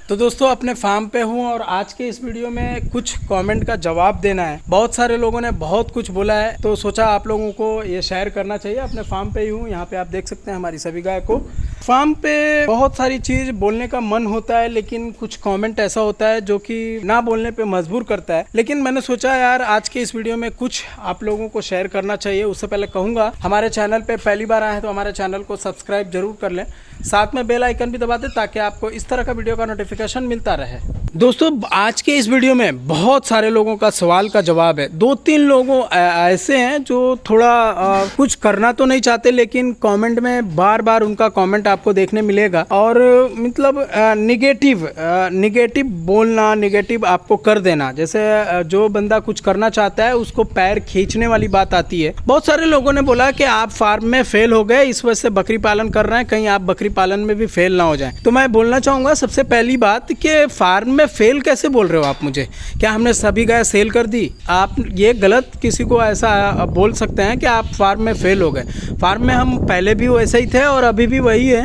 तो दोस्तों अपने फार्म पे हूँ और आज के इस वीडियो में कुछ कमेंट का जवाब देना है। बहुत सारे लोगों ने बहुत कुछ बोला है तो सोचा आप लोगों को ये शेयर करना चाहिए। अपने फार्म पे ही हूँ, यहाँ पे आप देख सकते हैं हमारी सभी गाय को। फार्म पे बहुत सारी चीज़ बोलने का मन होता है, लेकिन कुछ कमेंट ऐसा होता है जो कि ना बोलने पे मजबूर करता है। लेकिन मैंने सोचा यार आज के इस वीडियो में कुछ आप लोगों को शेयर करना चाहिए। उससे पहले कहूँगा हमारे चैनल पे पहली बार आए हैं तो हमारे चैनल को सब्सक्राइब जरूर कर लें, साथ में बेल आइकन भी दबा दें ताकि आपको इस तरह का वीडियो का नोटिफिकेशन मिलता रहे। दोस्तों आज के इस वीडियो में बहुत सारे लोगों का सवाल का जवाब है। 2-3 लोगों ऐसे हैं जो थोड़ा कुछ करना तो नहीं चाहते, लेकिन कमेंट में बार बार उनका कमेंट आपको देखने मिलेगा और मतलब निगेटिव बोलना, निगेटिव आपको कर देना। जैसे जो बंदा कुछ करना चाहता है उसको पैर खींचने वाली बात आती है। बहुत सारे लोगों ने बोला कि आप फार्म में फेल हो गए, इस वजह से बकरी पालन कर रहे हैं, कहीं आप बकरी पालन में भी फेल ना हो जाए। तो मैं बोलना चाहूँगा सबसे पहली बात कि फार्म में फेल कैसे बोल रहे हो आप मुझे? क्या हमने सभी गाय सेल कर दी? आप ये गलत किसी को ऐसा बोल सकते हैं कि आप फार्म में फेल हो गए। फार्म में हम पहले भी वैसे ही थे और अभी भी वही है।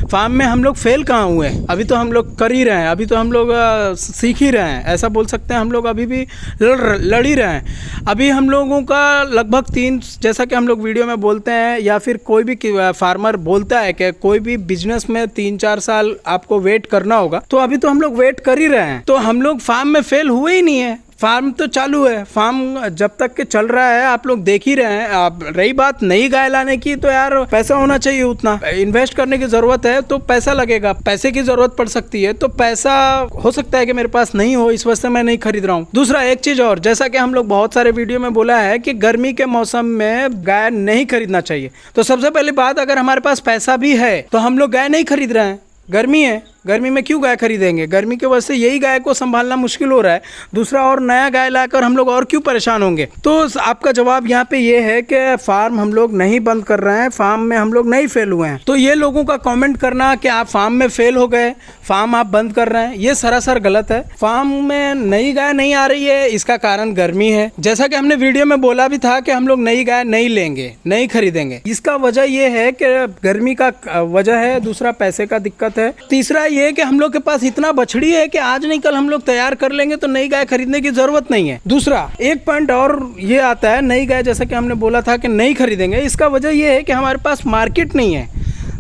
फार्म में हम लोग फेल कहाँ हुए? अभी तो हम लोग कर ही रहे हैं, अभी तो हम लोग सीख ही रहे हैं, ऐसा बोल सकते हैं। हम लोग अभी भी लड़ ही रहे हैं। अभी हम लोगों का लगभग 3, जैसा कि हम लोग वीडियो में बोलते हैं या फिर कोई भी फार्मर बोलता है कि कोई भी बिजनेस में 3-4 साल आपको वेट करना होगा, तो अभी तो हम लोग वेट कर ही रहे हैं। तो हम लोग फार्म में फेल हुए ही नहीं है। फार्म तो चालू है, फार्म जब तक के चल रहा है आप लोग देख ही रहे हैं। आप रही बात नई गाय लाने की, तो यार पैसा होना चाहिए, उतना इन्वेस्ट करने की जरूरत है तो पैसा लगेगा, पैसे की जरूरत पड़ सकती है। तो पैसा हो सकता है कि मेरे पास नहीं हो, इस वजह से मैं नहीं खरीद रहा हूँ। दूसरा एक चीज और, जैसा कि हम लोग बहुत सारे वीडियो में बोला है कि गर्मी के मौसम में गाय नहीं खरीदना चाहिए। तो सबसे पहली बात, अगर हमारे पास पैसा भी है तो हम लोग गाय नहीं खरीद रहे हैं। गर्मी है, गर्मी में क्यों गाय खरीदेंगे? गर्मी की वजह से यही गाय को संभालना मुश्किल हो रहा है। दूसरा और नया गाय लाकर हम लोग और क्यों परेशान होंगे? तो आपका जवाब यहाँ पे ये है कि फार्म हम लोग नहीं बंद कर रहे हैं, फार्म में हम लोग नहीं फेल हुए हैं। तो ये लोगों का कमेंट करना कि आप फार्म में फेल हो गए, फार्म आप बंद कर रहे हैं, ये सरासर गलत है। फार्म में नई गाय नहीं आ रही है, इसका कारण गर्मी है। जैसा कि हमने वीडियो में बोला भी था कि हम लोग नई गाय नहीं लेंगे, नहीं खरीदेंगे। इसका वजह ये है कि गर्मी का वजह है, दूसरा पैसे का दिक्कत है, तीसरा ये कि हम लोग के पास इतना बछड़ी है कि आज नहीं कल हम लोग तैयार कर लेंगे तो नई गाय खरीदने की जरूरत नहीं है। दूसरा एक पॉइंट और ये आता है, नई गाय जैसा कि हमने बोला था कि नहीं खरीदेंगे, इसका वजह ये है कि हमारे पास मार्केट नहीं है,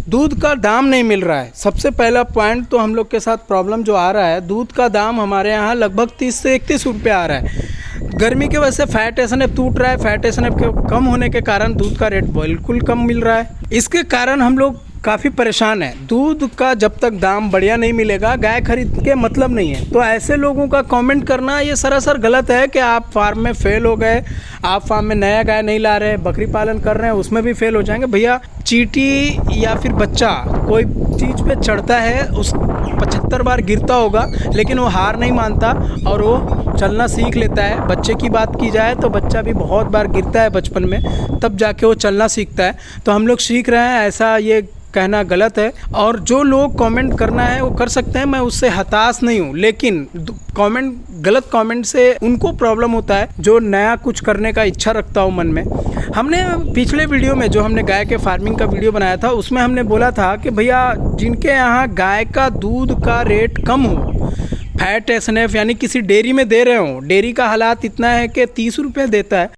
दूध का दाम नहीं मिल रहा है। सबसे पहला पॉइंट तो हम लोग के साथ प्रॉब्लम जो आ रहा है, दूध का दाम हमारे यहाँ लगभग 30 से 31 रुपये आ रहा है। गर्मी की वजह से फैट एसएनएफ टूट रहा है, फैट एसएनएफ के कम होने के कारण दूध का रेट बिल्कुल कम मिल रहा है। इसके कारण हम लोग काफ़ी परेशान है। दूध का जब तक दाम बढ़िया नहीं मिलेगा, गाय खरीद के मतलब नहीं है। तो ऐसे लोगों का कमेंट करना ये सरासर गलत है कि आप फार्म में फेल हो गए, आप फार्म में नया गाय नहीं ला रहे, बकरी पालन कर रहे हैं उसमें भी फेल हो जाएंगे। भैया चींटी या फिर बच्चा कोई चीज़ पे चढ़ता है, उस 75 बार गिरता होगा लेकिन वो हार नहीं मानता और वो चलना सीख लेता है। बच्चे की बात की जाए तो बच्चा भी बहुत बार गिरता है बचपन में, तब जाके वो चलना सीखता है। तो हम लोग सीख रहे हैं, ऐसा ये कहना गलत है। और जो लोग कमेंट करना है वो कर सकते हैं, मैं उससे हताश नहीं हूँ, लेकिन गलत कमेंट से उनको प्रॉब्लम होता है जो नया कुछ करने का इच्छा रखता हो मन में। हमने पिछले वीडियो में जो हमने गाय के फार्मिंग का वीडियो बनाया था उसमें हमने बोला था कि भैया जिनके यहाँ गाय का दूध का रेट कम हो, फैट एसएनएफ यानी किसी डेयरी में दे रहे हो, डेयरी का हालात इतना है कि 30 रुपये देता है।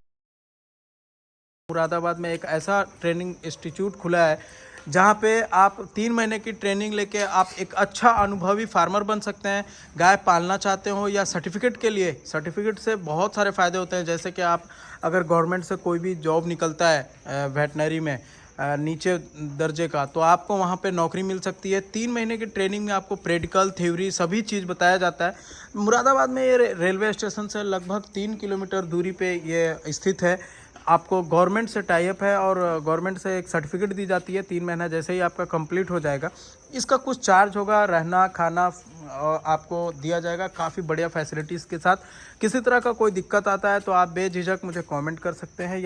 मुरादाबाद में एक ऐसा ट्रेनिंग इंस्टीट्यूट खुला है जहाँ पे आप 3 महीने की ट्रेनिंग लेके आप एक अच्छा अनुभवी फार्मर बन सकते हैं। गाय पालना चाहते हो या सर्टिफिकेट के लिए, सर्टिफिकेट से बहुत सारे फ़ायदे होते हैं। जैसे कि आप अगर गवर्नमेंट से कोई भी जॉब निकलता है वेटनरी में नीचे दर्जे का, तो आपको वहाँ पे नौकरी मिल सकती है। 3 महीने की ट्रेनिंग में आपको प्रैक्टिकल, थ्योरी सभी चीज़ बताया जाता है। मुरादाबाद में ये रेलवे स्टेशन से लगभग 3 किलोमीटर दूरी पे ये स्थित है। आपको गवर्नमेंट से टाई अप है और गवर्नमेंट से एक सर्टिफिकेट दी जाती है। 3 महीना जैसे ही आपका कंप्लीट हो जाएगा, इसका कुछ चार्ज होगा, रहना खाना आपको दिया जाएगा काफ़ी बढ़िया फैसिलिटीज़ के साथ। किसी तरह का कोई दिक्कत आता है तो आप बेझिझक मुझे कमेंट कर सकते हैं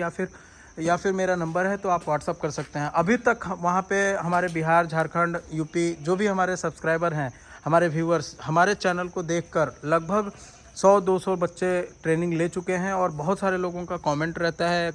या फिर मेरा नंबर है तो आप व्हाट्सअप कर सकते हैं। अभी तक वहाँ पे हमारे बिहार, झारखंड, यूपी जो भी हमारे सब्सक्राइबर हैं, हमारे व्यूअर्स, हमारे चैनल को देखकर लगभग 100-200 बच्चे ट्रेनिंग ले चुके हैं और बहुत सारे लोगों का कमेंट रहता है,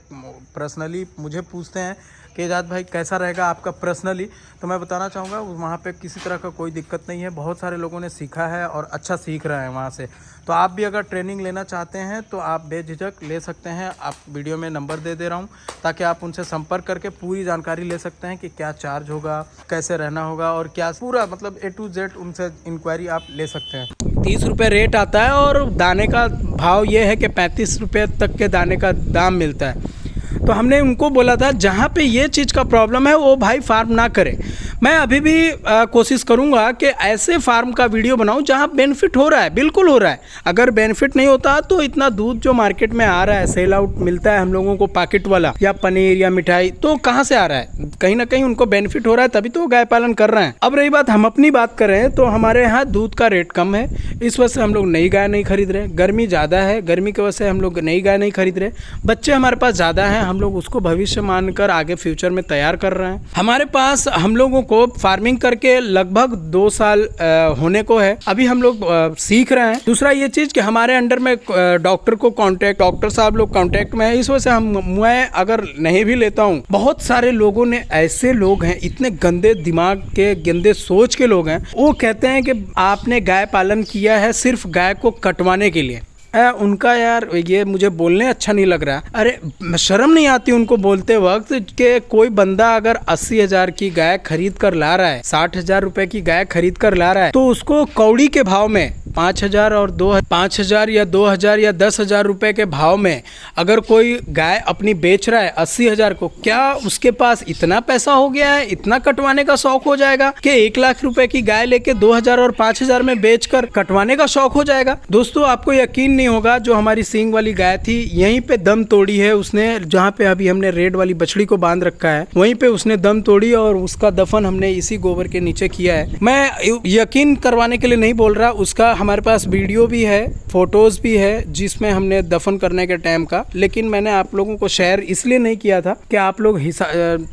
पर्सनली मुझे पूछते हैं कि एजाज भाई कैसा रहेगा आपका पर्सनली। तो मैं बताना चाहूँगा वहाँ पे किसी तरह का कोई दिक्कत नहीं है, बहुत सारे लोगों ने सीखा है और अच्छा सीख रहे हैं वहाँ से। तो आप भी अगर ट्रेनिंग लेना चाहते हैं तो आप बेझिझक ले सकते हैं। आप वीडियो में नंबर दे रहा हूँ ताकि आप उनसे संपर्क करके पूरी जानकारी ले सकते हैं कि क्या चार्ज होगा, कैसे रहना होगा और क्या पूरा मतलब A to Z उनसे इंक्वायरी आप ले सकते हैं। 30 रुपये रेट आता है और दाने का भाव ये है कि 35 रुपये तक के दाने का दाम मिलता है। तो हमने उनको बोला था जहाँ पे ये चीज़ का प्रॉब्लम है वो भाई फार्म ना करे। मैं अभी भी कोशिश करूँगा कि ऐसे फार्म का वीडियो बनाऊँ जहाँ बेनिफिट हो रहा है, बिल्कुल हो रहा है। अगर बेनिफिट नहीं होता तो इतना दूध जो मार्केट में आ रहा है, सेल आउट मिलता है हम लोगों को पैकेट वाला या पनीर या मिठाई, तो कहाँ से आ रहा है? कहीं ना कहीं उनको बेनिफिट हो रहा है तभी तो गाय पालन कर रहे हैं। अब रही बात हम अपनी बात करें तो हमारे यहाँ दूध का रेट कम है, इस वजह से हम लोग नई गाय नहीं खरीद रहे। गर्मी ज़्यादा है, गर्मी की वजह से हम लोग नई गाय नहीं खरीद रहे। बच्चे हमारे पास ज़्यादा हैं, हम लोग उसको भविष्य मानकर आगे फ्यूचर में तैयार कर रहे हैं। हमारे पास हम लोगों को फार्मिंग करके लगभग 2 साल होने को है, अभी हम लोग सीख रहे हैं। दूसरा ये चीज़ कि हमारे अंडर में डॉक्टर साहब लोग कांटेक्ट में है, इस वजह से मैं अगर नहीं भी लेता हूँ, बहुत सारे लोगों ने ऐसे लोग हैं, इतने गंदे दिमाग के, गंदे सोच के लोग हैं, वो कहते हैं कि आपने गाय पालन किया है सिर्फ गाय को कटवाने के लिए। उनका यार ये मुझे बोलने अच्छा नहीं लग रहा। अरे शर्म नहीं आती उनको बोलते वक्त कि कोई बंदा अगर 80,000 की गाय खरीद कर ला रहा है, 60,000 रुपए की गाय खरीद कर ला रहा है, तो उसको कौड़ी के भाव में 5,000 और 5,000 या 2,000 या 10,000 रुपए के भाव में अगर कोई गाय अपनी बेच रहा है 80,000 को, क्या उसके पास इतना पैसा हो गया है, इतना कटवाने का शौक हो जाएगा कि 1 लाख रुपए की गाय लेके 2,000 और 5,000 में बेचकर कटवाने का शौक हो जाएगा? दोस्तों आपको यकीन नहीं होगा, जो हमारी सींग वाली गाय थी यहीं पे दम तोड़ी है उसने, जहाँ पे अभी हमने रेड वाली बछड़ी को बांध रखा है वहीं पे उसने दम तोड़ी और उसका दफन हमने इसी गोबर के नीचे किया है। मैं यकीन करवाने के लिए नहीं बोल रहा, उसका हमारे पास वीडियो भी है, फोटोज भी है जिसमें हमने दफन करने के टाइम का, लेकिन मैंने आप लोगों को शेयर इसलिए नहीं किया था कि आप लोग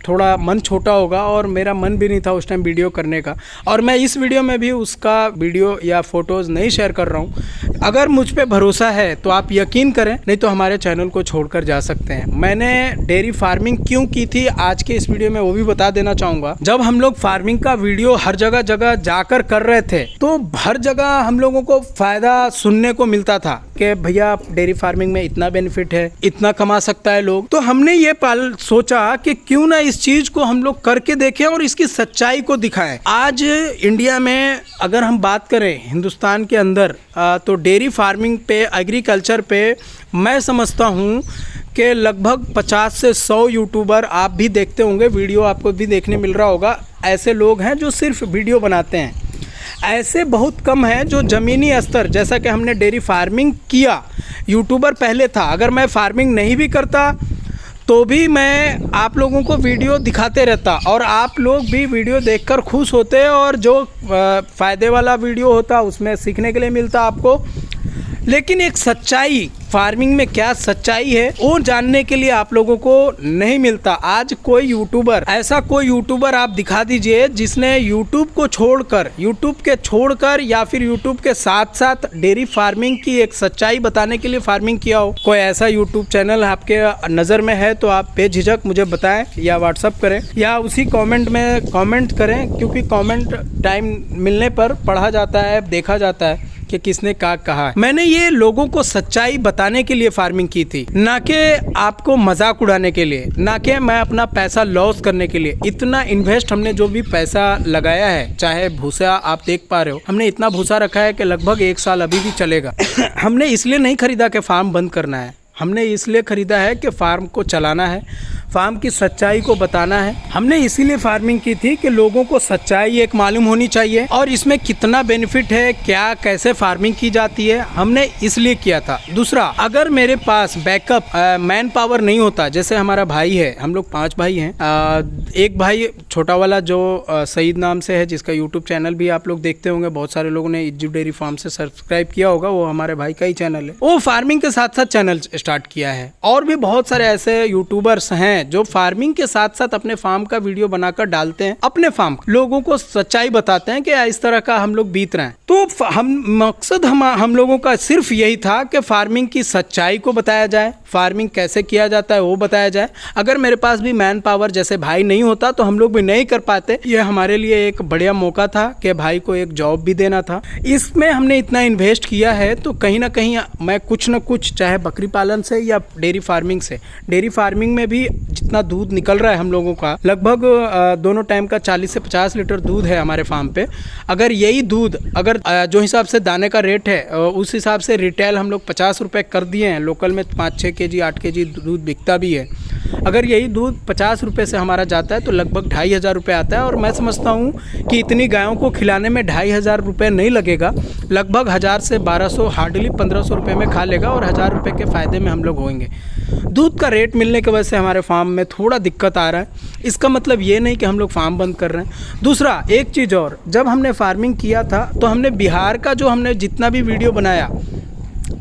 थोड़ा मन छोटा होगा और मेरा मन भी नहीं था उस टाइम वीडियो करने का, और मैं इस वीडियो में भी उसका वीडियो या फोटोज नहीं शेयर कर रहा हूँ। अगर मुझ पे भरोसा है तो आप यकीन करें, नहीं तो हमारे चैनल को छोड़कर जा सकते हैं। मैंने डेयरी फार्मिंग क्यों की थी आज के इस वीडियो में वो भी बता देना चाहूँगा। जब हम लोग फार्मिंग का वीडियो हर जगह जगह जाकर कर रहे थे तो हर जगह हम लोगों को फायदा सुनने को मिलता था कि भैया डेयरी फार्मिंग में इतना बेनिफिट है, इतना कमा सकता है लोग। तो हमने ये सोचा कि क्यों ना इस चीज को हम लोग करके देखें और इसकी सच्चाई को दिखाएं। आज इंडिया में अगर हम बात करें, हिंदुस्तान के अंदर, तो डेयरी फार्मिंग पे, एग्रीकल्चर पे मैं समझता हूँ कि लगभग 50 से 100 यूट्यूबर, आप भी देखते होंगे वीडियो, आपको भी देखने मिल रहा होगा, ऐसे लोग हैं जो सिर्फ वीडियो बनाते हैं। ऐसे बहुत कम हैं जो ज़मीनी स्तर, जैसा कि हमने डेयरी फार्मिंग किया, यूट्यूबर पहले था, अगर मैं फार्मिंग नहीं भी करता तो भी मैं आप लोगों को वीडियो दिखाते रहता और आप लोग भी वीडियो देखकर खुश होते और जो फ़ायदे वाला वीडियो होता उसमें सीखने के लिए मिलता आपको। लेकिन एक सच्चाई, फार्मिंग में क्या सच्चाई है वो जानने के लिए आप लोगों को नहीं मिलता। आज कोई यूट्यूबर, ऐसा कोई यूट्यूबर आप दिखा दीजिए जिसने यूट्यूब के छोड़कर या फिर यूट्यूब के साथ साथ डेयरी फार्मिंग की एक सच्चाई बताने के लिए फार्मिंग किया हो। कोई ऐसा यूट्यूब चैनल आपके नज़र में है तो आप बेझिझक मुझे बताएं या व्हाट्सअप करें या उसी कमेंट में कमेंट करें, क्योंकि कमेंट टाइम मिलने पर पढ़ा जाता है, देखा जाता है कि किसने क्या कहा है। मैंने ये लोगों को सच्चाई बताने के लिए फार्मिंग की थी, ना कि आपको मजाक उड़ाने के लिए, ना कि मैं अपना पैसा लॉस करने के लिए। इतना इन्वेस्ट हमने जो भी पैसा लगाया है, चाहे भूसा आप देख पा रहे हो, हमने इतना भूसा रखा है कि लगभग 1 साल अभी भी चलेगा। हमने इसलिए नहीं खरीदा कि फार्म बंद करना है, हमने इसलिए ख़रीदा है कि फार्म को चलाना है, फार्म की सच्चाई को बताना है। हमने इसीलिए फार्मिंग की थी कि लोगों को सच्चाई एक मालूम होनी चाहिए और इसमें कितना बेनिफिट है, क्या कैसे फार्मिंग की जाती है, हमने इसलिए किया था। दूसरा, अगर मेरे पास बैकअप मैन पावर नहीं होता, जैसे हमारा भाई है, हम लोग 5 भाई हैं, एक भाई छोटा वाला जो सईद नाम से है, जिसका यूट्यूब चैनल भी आप लोग देखते होंगे, बहुत सारे लोगों ने इज्जू डेयरी फार्म से सब्सक्राइब किया होगा, वो हमारे भाई का ही चैनल है। वो फार्मिंग के साथ साथ चैनल स्टार्ट किया है। और भी बहुत सारे ऐसे यूट्यूबर्स हैं जो फार्मिंग के साथ साथ अपने फार्म का वीडियो बनाकर डालते हैं, अपने फार्म लोगों को सच्चाई बताते हैं कि इस तरह का हम लोग बीत रहे हैं। तो तो हम लोगों का सिर्फ यही था कि फार्मिंग की सच्चाई को बताया जाए, फार्मिंग कैसे किया जाता है वो बताया जाए। अगर मेरे पास भी मैन पावर जैसे भाई नहीं होता तो हम लोग भी नहीं कर पाते। ये हमारे लिए एक बढ़िया मौका था कि भाई को एक जॉब भी देना था। इसमें हमने इतना इन्वेस्ट किया है तो कहीं ना कहीं मैं कुछ ना कुछ, चाहे बकरी पालन से या डेयरी फार्मिंग से, डेयरी फार्मिंग में भी जितना दूध निकल रहा है हम लोगों का, लगभग दोनों टाइम का 40 से 50 लीटर दूध है हमारे फार्म पे। अगर यही दूध, अगर जो हिसाब से दाने का रेट है उस हिसाब से रिटेल हम लोग 50 रुपये कर दिए हैं, लोकल में 5-6 केजी 8 केजी दूध बिकता भी है। अगर यही दूध 50 रुपये से हमारा जाता है तो लगभग 2500 रुपये आता है। और मैं समझता हूँ कि इतनी गायों को खिलाने में 2500 रुपये नहीं लगेगा, लगभग 1000 से 1200, हार्डली 1500 रुपये में खा लेगा और 1000 रुपये के फ़ायदे में हम लोग होंगे। दूध का रेट मिलने की वजह से हमारे फार्म में थोड़ा दिक्कत आ रहा है। इसका मतलब ये नहीं कि हम लोग फार्म बंद कर रहे हैं। दूसरा एक चीज़ और, जब हमने फार्मिंग किया था तो हमने बिहार का जो हमने जितना भी वीडियो बनाया,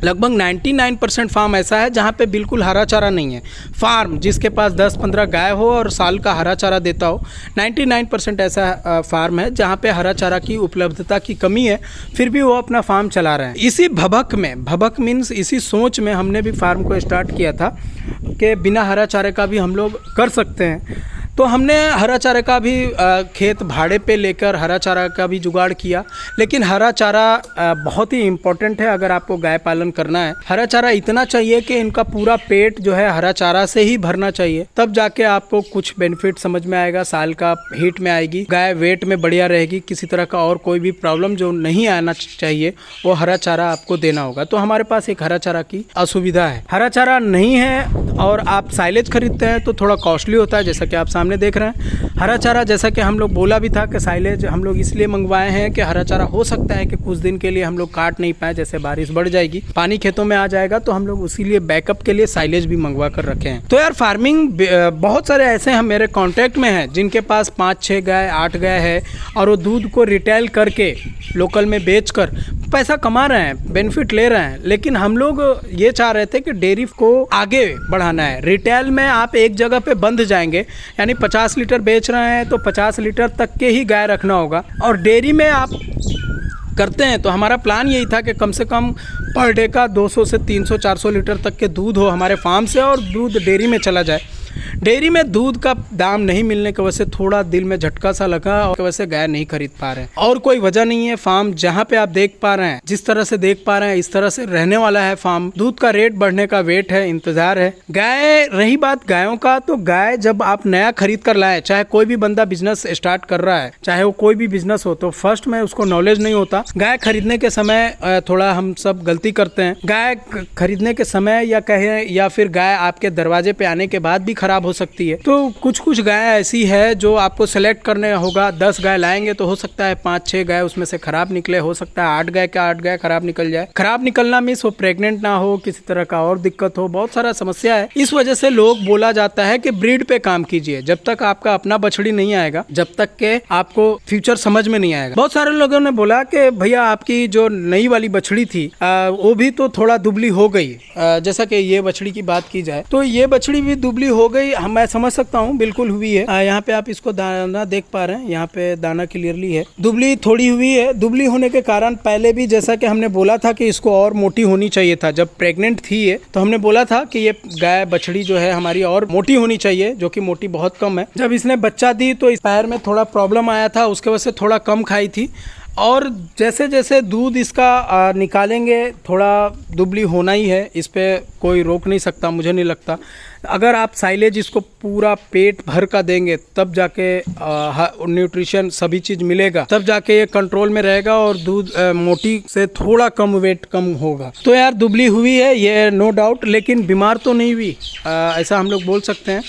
लगभग 99% फार्म ऐसा है जहाँ पे बिल्कुल हरा चारा नहीं है। फार्म जिसके पास 10-15 गाय हो और साल का हरा चारा देता हो, 99% ऐसा फार्म है जहाँ पे हरा चारा की उपलब्धता की कमी है, फिर भी वो अपना फार्म चला रहे हैं। इसी भबक मीन्स इसी सोच में हमने भी फार्म को स्टार्ट किया था कि बिना हरा चारे का भी हम लोग कर सकते हैं। तो हमने हरा चारा का भी खेत भाड़े पे लेकर हरा चारा का भी जुगाड़ किया। लेकिन हरा चारा बहुत ही इम्पोर्टेंट है अगर आपको गाय पालन करना है। हरा चारा इतना चाहिए कि इनका पूरा पेट जो है हरा चारा से ही भरना चाहिए, तब जाके आपको कुछ बेनिफिट समझ में आएगा, साल का हीट में आएगी, गाय वेट में बढ़िया रहेगी, किसी तरह का और कोई भी प्रॉब्लम जो नहीं आना चाहिए वो हरा चारा आपको देना होगा। तो हमारे पास एक हरा चारा की असुविधा है, हरा चारा नहीं है और आप साइलेज खरीदते हैं तो थोड़ा कॉस्टली होता है, जैसा कि आप सामने देख रहे हैं। हरा चारा जैसा कि हम लोग बोला भी था कि साइलेज हम लोग इसलिए मंगवाए हैं कि हरा चारा हो सकता है कि कुछ दिन के लिए हम लोग काट नहीं पाए, जैसे बारिश बढ़ जाएगी, पानी खेतों में आ जाएगा, तो हम लोग उसी लिए बैकअप के लिए साइलेज भी मंगवा कर रखे हैं। तो यार फार्मिंग बहुत सारे ऐसे हम मेरे कॉन्टैक्ट में हैं जिनके पास 5-6 गाय 8 गाय है और वो दूध को रिटेल करके लोकल में बेचकर पैसा कमा रहे हैं, बेनिफिट ले रहे हैं। लेकिन हम लोग ये चाह रहे थे कि डेयरी को आगे बढ़ाना है। रिटेल में आप एक जगह पे बंध जाएंगे, यानी 50 लीटर बेच रहे हैं तो 50 लीटर तक के ही गाय रखना होगा। और डेयरी में आप करते हैं तो हमारा प्लान यही था कि कम से कम पर डे का 200 से 300-400 लीटर तक के दूध हो हमारे फार्म से और दूध डेयरी में चला जाए। डेयरी में दूध का दाम नहीं मिलने की वजह से थोड़ा दिल में झटका सा लगा और वजह से गाय नहीं खरीद पा रहे हैं। और कोई वजह नहीं है। फार्म जहाँ पे आप देख पा रहे हैं, जिस तरह से देख पा रहे हैं, इस तरह से रहने वाला है फार्म। दूध का रेट बढ़ने का वेट है, इंतजार है। गाय, रही बात गायों का, तो गाय जब आप नया खरीद कर लाए, चाहे कोई भी बंदा बिजनेस स्टार्ट कर रहा है, चाहे वो कोई भी बिजनेस हो, तो फर्स्ट में उसको नॉलेज नहीं होता। गाय खरीदने के समय थोड़ा हम सब गलती करते हैं। गाय खरीदने के समय या कहें या फिर गाय आपके दरवाजे पे आने के बाद भी खराब हो सकती है। तो कुछ गाय ऐसी है जो आपको सेलेक्ट करने होगा। 10 गाय लाएंगे तो हो सकता है 5-6 गाय उसमें से खराब निकले, हो सकता है 8 गाय का 8 गाय खराब निकल जाए। खराब निकलना मीन्स वो प्रेग्नेंट ना हो, किसी तरह का और दिक्कत हो, बहुत सारा समस्या है। इस वजह से लोग बोला जाता है कि ब्रीड पे काम कीजिए। जब तक आपका अपना बछड़ी नहीं आएगा, जब तक के आपको फ्यूचर समझ में नहीं आएगा। बहुत सारे लोगों ने बोला कि भैया आपकी जो नई वाली बछड़ी थी वो भी तो थोड़ा दुबली हो गई। जैसा कि ये बछड़ी की बात की जाए तो ये बछड़ी भी दुबली हो गई, मैं समझ सकता हूँ, बिल्कुल हुई है। यहाँ पे आप इसको दाना देख पा रहे हैं, यहाँ पे दाना क्लियरली है। दुबली थोड़ी हुई है। दुबली होने के कारण पहले भी जैसा कि हमने बोला था कि इसको और मोटी होनी चाहिए था। जब प्रेग्नेंट थी ये, तो हमने बोला था कि ये गाय बछड़ी जो है हमारी और मोटी होनी चाहिए, जो कि मोटी बहुत कम है। जब इसने बच्चा दी तो इस पैर में थोड़ा प्रॉब्लम आया था, उसके वजह से थोड़ा कम खाई थी। और जैसे जैसे दूध इसका निकालेंगे, थोड़ा दुबली होना ही है, इस पे कोई रोक नहीं सकता, मुझे नहीं लगता। अगर आप साइलेज इसको पूरा पेट भर का देंगे तब जाके न्यूट्रिशन सभी चीज़ मिलेगा, तब जाके ये कंट्रोल में रहेगा और दूध मोटी से थोड़ा कम वेट कम होगा। तो यार दुबली हुई है ये नो डाउट, लेकिन बीमार तो नहीं हुई, ऐसा हम लोग बोल सकते हैं।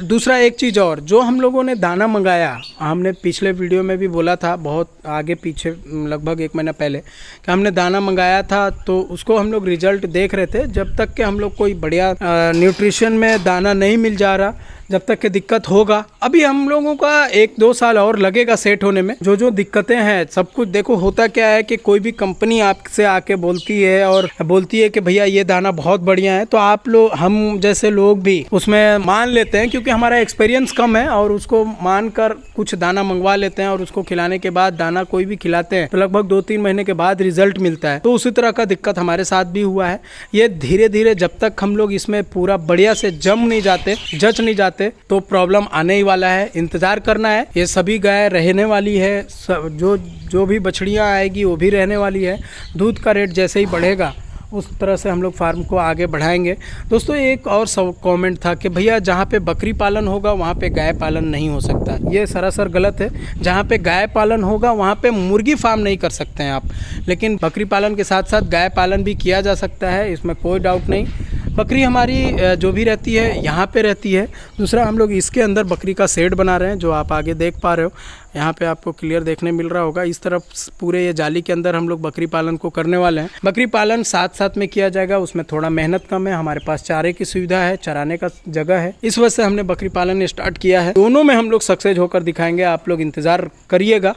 दूसरा एक चीज़ और, जो हम लोगों ने दाना मंगाया, हमने पिछले वीडियो में भी बोला था, बहुत आगे पीछे लगभग 1 महीना पहले, कि हमने दाना मंगाया था तो उसको हम लोग रिजल्ट देख रहे थे। जब तक कि हम लोग कोई बढ़िया न्यूट्रिशन में दाना नहीं मिल जा रहा, जब तक कि दिक्कत होगा, अभी हम लोगों का 1-2 साल और लगेगा सेट होने में। जो जो दिक्कतें हैं सब कुछ देखो, होता क्या है कि कोई भी कंपनी आपसे आके बोलती है और बोलती है कि भैया ये दाना बहुत बढ़िया है, तो आप लोग, हम जैसे लोग भी उसमें मान लेते हैं क्योंकि हमारा एक्सपीरियंस कम है, और उसको मानकर कुछ दाना मंगवा लेते हैं और उसको खिलाने के बाद, दाना कोई भी खिलाते हैं तो लगभग 2-3 महीने के बाद रिजल्ट मिलता है। तो उसी तरह का दिक्कत हमारे साथ भी हुआ है। ये धीरे धीरे जब तक हम लोग इसमें पूरा बढ़िया से जम नहीं जाते, जच नहीं जाते, तो प्रॉब्लम आने ही वाला है। इंतजार करना है। ये सभी गाय रहने वाली है, जो भी बछड़ियाँ आएगी वो भी रहने वाली है। दूध का रेट जैसे ही बढ़ेगा उस तरह से हम लोग फार्म को आगे बढ़ाएंगे। दोस्तों एक और सब कमेंट था कि भैया जहाँ पे बकरी पालन होगा वहाँ पे गाय पालन नहीं हो सकता। ये सरासर गलत है। जहाँ पे गाय पालन होगा वहाँ पे मुर्गी फार्म नहीं कर सकते हैं आप, लेकिन बकरी पालन के साथ साथ गाय पालन भी किया जा सकता है, इसमें कोई डाउट नहीं। बकरी हमारी जो भी रहती है यहाँ पे रहती है। दूसरा, हम लोग इसके अंदर बकरी का शेड बना रहे हैं, जो आप आगे देख पा रहे हो। यहाँ पे आपको क्लियर देखने मिल रहा होगा। इस तरफ पूरे ये जाली के अंदर हम लोग बकरी पालन को करने वाले हैं। बकरी पालन साथ साथ में किया जाएगा, उसमें थोड़ा मेहनत कम है। हमारे पास चारे की सुविधा है, चराने का जगह है, इस वजह से हमने बकरी पालन स्टार्ट किया है। दोनों में हम लोग सक्सेस होकर दिखाएंगे, आप लोग इंतजार करिएगा।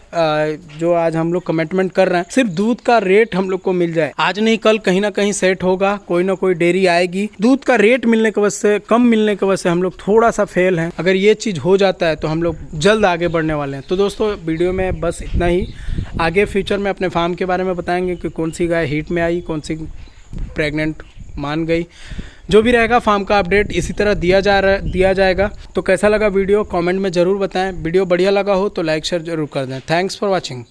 जो आज हम लोग कमिटमेंट कर रहे हैं, सिर्फ दूध का रेट हम लोग को मिल जाए, आज नहीं कल कहीं ना कहीं सेट होगा, कोई ना कोई डेयरी आएगी। दूध का रेट मिलने की वजह से, कम मिलने की वजह से हम लोग थोड़ा सा फेल हैं। अगर ये चीज़ हो जाता है तो हम लोग जल्द आगे बढ़ने वाले हैं। तो दोस्तों वीडियो में बस इतना ही। आगे फ्यूचर में अपने फार्म के बारे में बताएंगे कि कौन सी गाय हीट में आई, कौन सी प्रेग्नेंट मान गई। जो भी रहेगा फार्म का अपडेट इसी तरह दिया जाएगा। तो कैसा लगा वीडियो कमेंट में ज़रूर बताएं। वीडियो बढ़िया लगा हो तो लाइक शेयर जरूर कर दें। Thanks for watching.